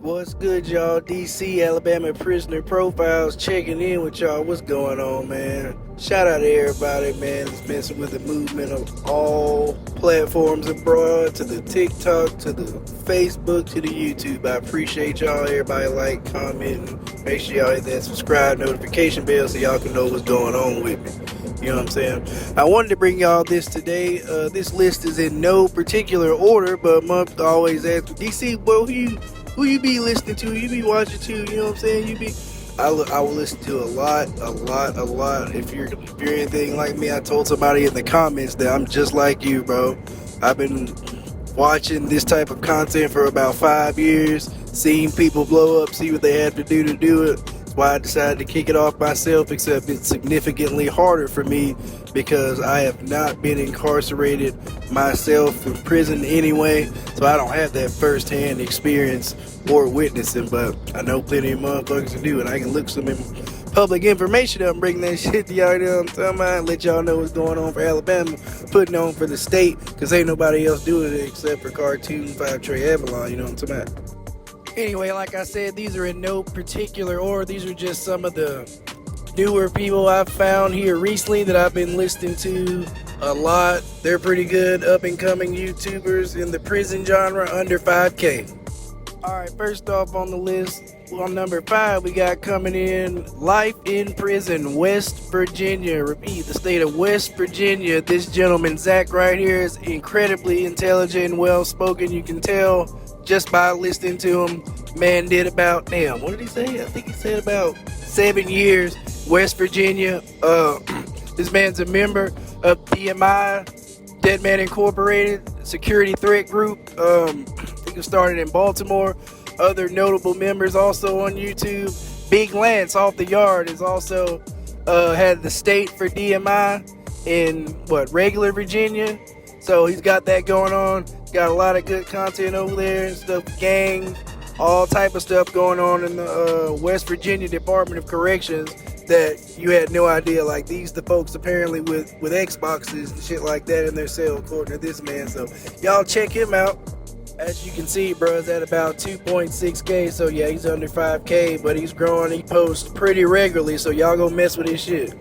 What's good, y'all? DC, Alabama Prisoner Profiles checking in with y'all. What's going on, man? Shout out to everybody, man, that's messing with the movement of all platforms abroad, to the TikTok, to the Facebook, to the YouTube. I appreciate y'all. Everybody like, comment, and make sure y'all hit that subscribe notification bell so y'all can know what's going on with me. You know what I'm saying? I wanted to bring y'all this today. This list is in no particular order, but Month always asks, DC, well, who you be listening to, you be watching to, you know what I'm saying? I will listen to a lot. If you're anything like me, I told somebody in the comments that I'm just like you, bro. I've been watching this type of content for about 5 years, seeing people blow up, see what they have to do it. That's why I decided to kick it off myself, except it's significantly harder for me because I have not been incarcerated myself in prison anyway, so I don't have that first-hand experience or witnessing, but I know plenty of motherfuckers to do it. I can look some public information up and bring that shit to y'all, you know what I'm talking about, and let y'all know what's going on for Alabama, putting on for the state, because ain't nobody else doing it except for Cartoon 5 Trey Avalon, you know what I'm talking about. Anyway, like I said, these are in no particular order. These are just some of the newer people I've found here recently that I've been listening to a lot. They're pretty good up-and-coming YouTubers in the prison genre under 5K. Alright, first off on the list, on number 5, we got coming in Life in Prison, West Virginia. Repeat, the state of West Virginia. This gentleman, Zach, right here, is incredibly intelligent and well-spoken. You can tell just by listening to him. Man did about, what did he say? I think he said about 7 years, West Virginia. This man's a member of DMI, Dead Man Incorporated, security threat group. I think it started in Baltimore. Other notable members also on YouTube. Big Lance off the yard is also had the state for DMI in regular Virginia. So he's got that going on. Got a lot of good content over there and stuff, gangs, all type of stuff going on in the West Virginia Department of Corrections that you had no idea. Like, these the folks apparently with Xboxes and shit like that in their cell, according to this man. So y'all check him out. As you can see, bro, is at about 2.6K. So yeah, he's under 5K, but he's growing. He posts pretty regularly, so y'all go mess with his shit.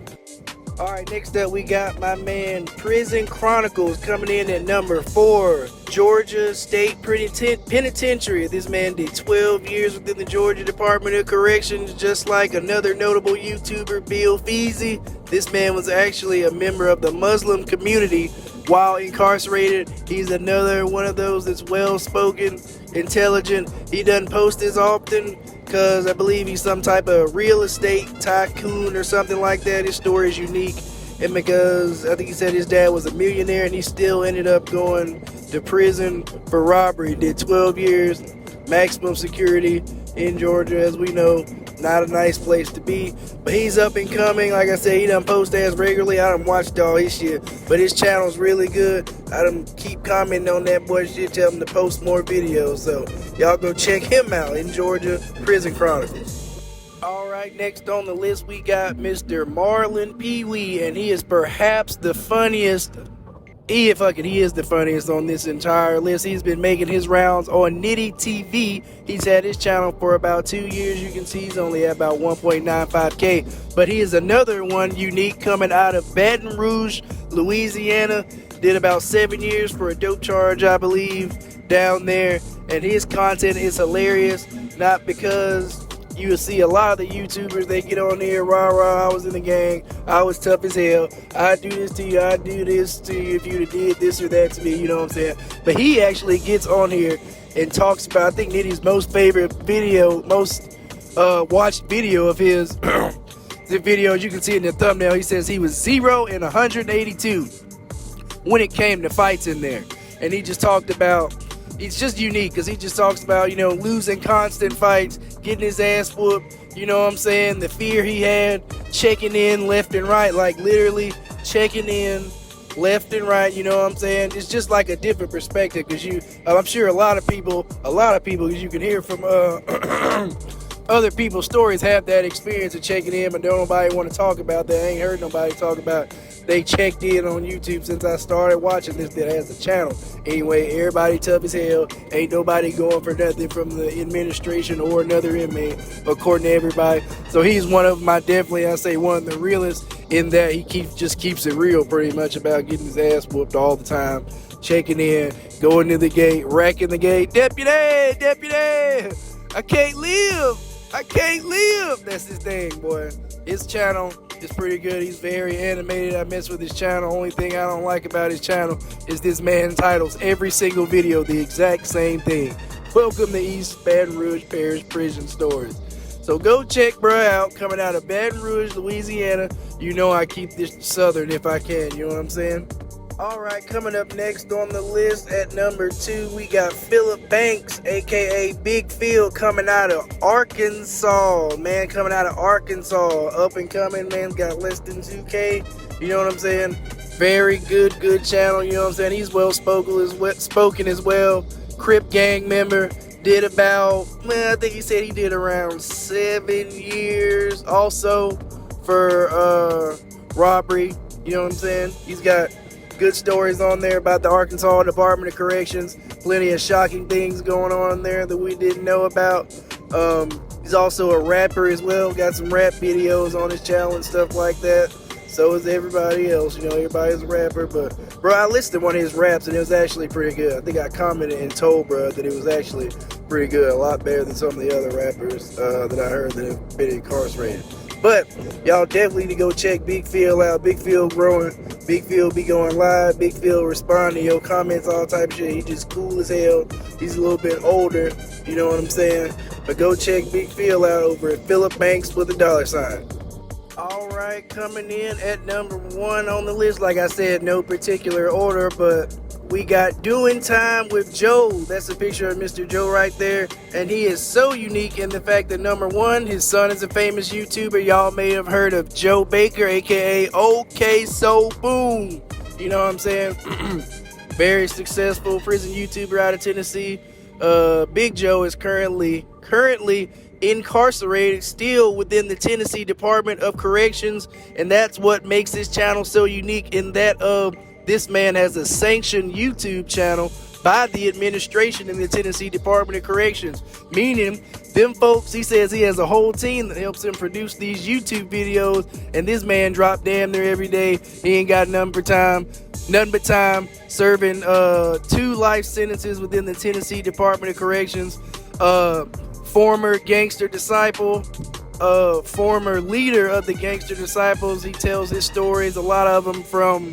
Alright, next up we got my man Prison Chronicles coming in at number 4. Georgia State Penitentiary. This man did 12 years within the Georgia Department of Corrections, just like another notable YouTuber, Bill Feezy. This man was actually a member of the Muslim community while incarcerated. He's another one of those that's well-spoken, intelligent. He doesn't post as often because I believe he's some type of real estate tycoon or something like that. His story is unique, and because I think he said his dad was a millionaire and he still ended up going to prison for robbery. Did 12 years, maximum security in Georgia, as we know. Not a nice place to be, but he's up and coming. Like I said, he done post as regularly. I done watched all his shit, but his channel's really good. I done keep commenting on that boy shit, tell him to post more videos. So y'all go check him out in Georgia, Prison Chronicles. Alright, next on the list we got Mr. Marlin Peewee, and he is perhaps the funniest. He is the funniest on this entire list. He's been making his rounds on Nitty TV. He's had his channel for about 2 years. You can see he's only at about 1.95K. But he is another one unique coming out of Baton Rouge, Louisiana. Did about 7 years for a dope charge, I believe, down there. And his content is hilarious. Not because you will see a lot of the YouTubers, they get on there, rah, I was in the gang, I was tough as hell, I do this to you, I do this to you if you did this or that to me, you know what I'm saying? But he actually gets on here and talks about, I think Nitty's most favorite video, most watched video of his, the video, as you can see in the thumbnail, he says he was 0 and 182 when it came to fights in there. And he just talked about, it's just unique because he just talks about, losing constant fights, getting his ass whooped, you know what I'm saying, the fear he had, checking in left and right, like literally checking in left and right, you know what I'm saying? It's just like a different perspective because I'm sure a lot of people, as you can hear from other people's stories have that experience of checking in, but don't nobody want to talk about that. I ain't heard nobody talk about they checked in on YouTube since I started watching this that has a channel. Anyway, everybody tough as hell. Ain't nobody going for nothing from the administration or another inmate, according to everybody. So he's one of my, definitely, I say one of the realest in that he just keeps it real pretty much about getting his ass whooped all the time. Checking in, going to the gate, racking the gate. Deputy! I can't live! That's his thing, boy. His channel is pretty good. He's very animated. I mess with his channel. Only thing I don't like about his channel is this man titles every single video the exact same thing. Welcome to East Baton Rouge Parish Prison Stories. So go check bruh out. Coming out of Baton Rouge, Louisiana. You know I keep this southern if I can. You know what I'm saying? Alright, coming up next on the list at number 2, we got Phillip Banks, aka Big Phil, coming out of Arkansas. Man, coming out of Arkansas. Up and coming, man, got less than 2K. You know what I'm saying? Very good channel, you know what I'm saying? He's well spoken as well. Crip gang member. Did about, I think he said he did around 7 years also for robbery. You know what I'm saying? He's got good stories on there about the Arkansas Department of Corrections. Plenty of shocking things going on there that we didn't know about. He's also a rapper as well. Got some rap videos on his channel and stuff like that. So is everybody else. You know, everybody's a rapper. But, bro, I listened to one of his raps and it was actually pretty good. I think I commented and told, bro, that it was actually pretty good. A lot better than some of the other rappers that I heard that have been incarcerated. But y'all definitely need to go check Big Phil out. Big Phil growing. Big Phil be going live. Big Phil respond to your comments, all type of shit. He just cool as hell. He's a little bit older. You know what I'm saying? But go check Big Phil out over at Phillip Banks with a $. Alright, coming in at number 1 on the list. Like I said, no particular order, but we got Doing Time with Joe. That's a picture of Mr. Joe right there. And he is so unique in the fact that number 1, his son is a famous YouTuber. Y'all may have heard of Joe Baker, aka OK So Boom. You know what I'm saying? Very successful prison YouTuber out of Tennessee. Big Joe is currently incarcerated still within the Tennessee Department of Corrections. And that's what makes this channel so unique in that this man has a sanctioned YouTube channel by the administration in the Tennessee Department of Corrections. Meaning, them folks, he says he has a whole team that helps him produce these YouTube videos. And this man drop damn near every day. He ain't got nothing but time serving 2 life sentences within the Tennessee Department of Corrections. Former gangster disciple. Former leader of the gangster disciples. He tells his stories, a lot of them from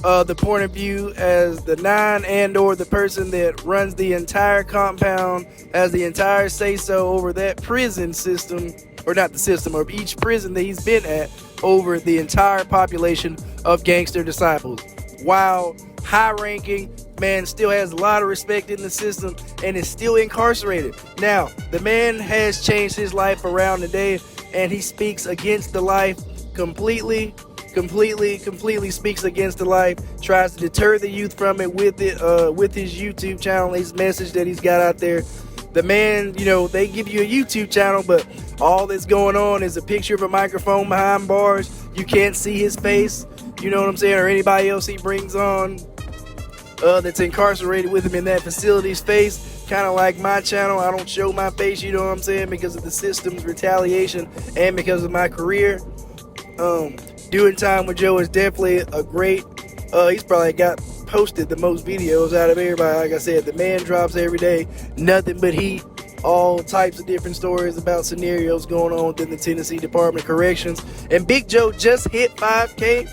the point of view as the 9 and or the person that runs the entire compound, has the entire say-so over that prison system, or not the system, or each prison that he's been at, over the entire population of gangster disciples. While high-ranking, man still has a lot of respect in the system and is still incarcerated. Now, the man has changed his life around today, and he speaks against the life completely speaks against the life, tries to deter the youth from it with his YouTube channel, his message that he's got out there. The man, you know, they give you a YouTube channel, but all that's going on is a picture of a microphone behind bars. You can't see his face, you know what I'm saying, or anybody else he brings on that's incarcerated with him in that facility's face. Kind of like my channel, I don't show my face, you know what I'm saying, because of the system's retaliation and because of my career. Doing Time with Joe is definitely a great, he's probably got posted the most videos out of everybody. Like I said, the man drops every day, nothing but heat, all types of different stories about scenarios going on within the Tennessee Department of Corrections. And Big Joe just hit 5K.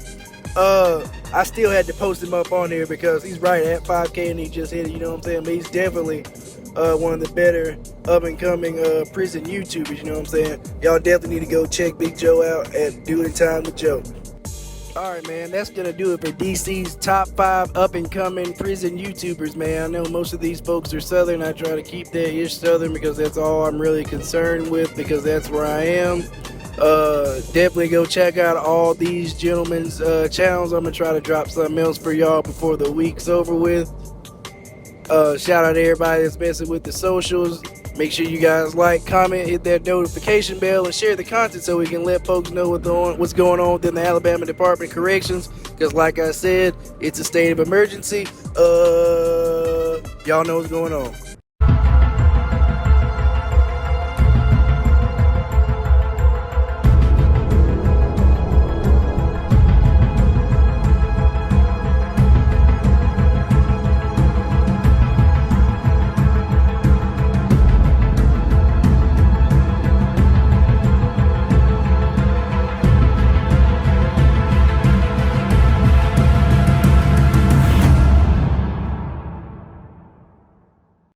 I still had to post him up on here because he's right at 5K and he just hit it, you know what I'm saying? But he's definitely one of the better up-and-coming prison YouTubers, you know what I'm saying? Y'all definitely need to go check Big Joe out at Doing Time with Joe. Alright, man, that's gonna do it for DC's top 5 up-and-coming prison YouTubers, man. I know most of these folks are Southern. I try to keep that ish Southern because that's all I'm really concerned with, because that's where I am. Definitely go check out all these gentlemen's channels. I'm gonna try to drop something else for y'all before the week's over with. Shout out to everybody that's messing with the socials. Make sure you guys like, comment, hit that notification bell, and share the content so we can let folks know what's going on within the Alabama Department of Corrections. Because like I said, it's a state of emergency. Y'all know what's going on.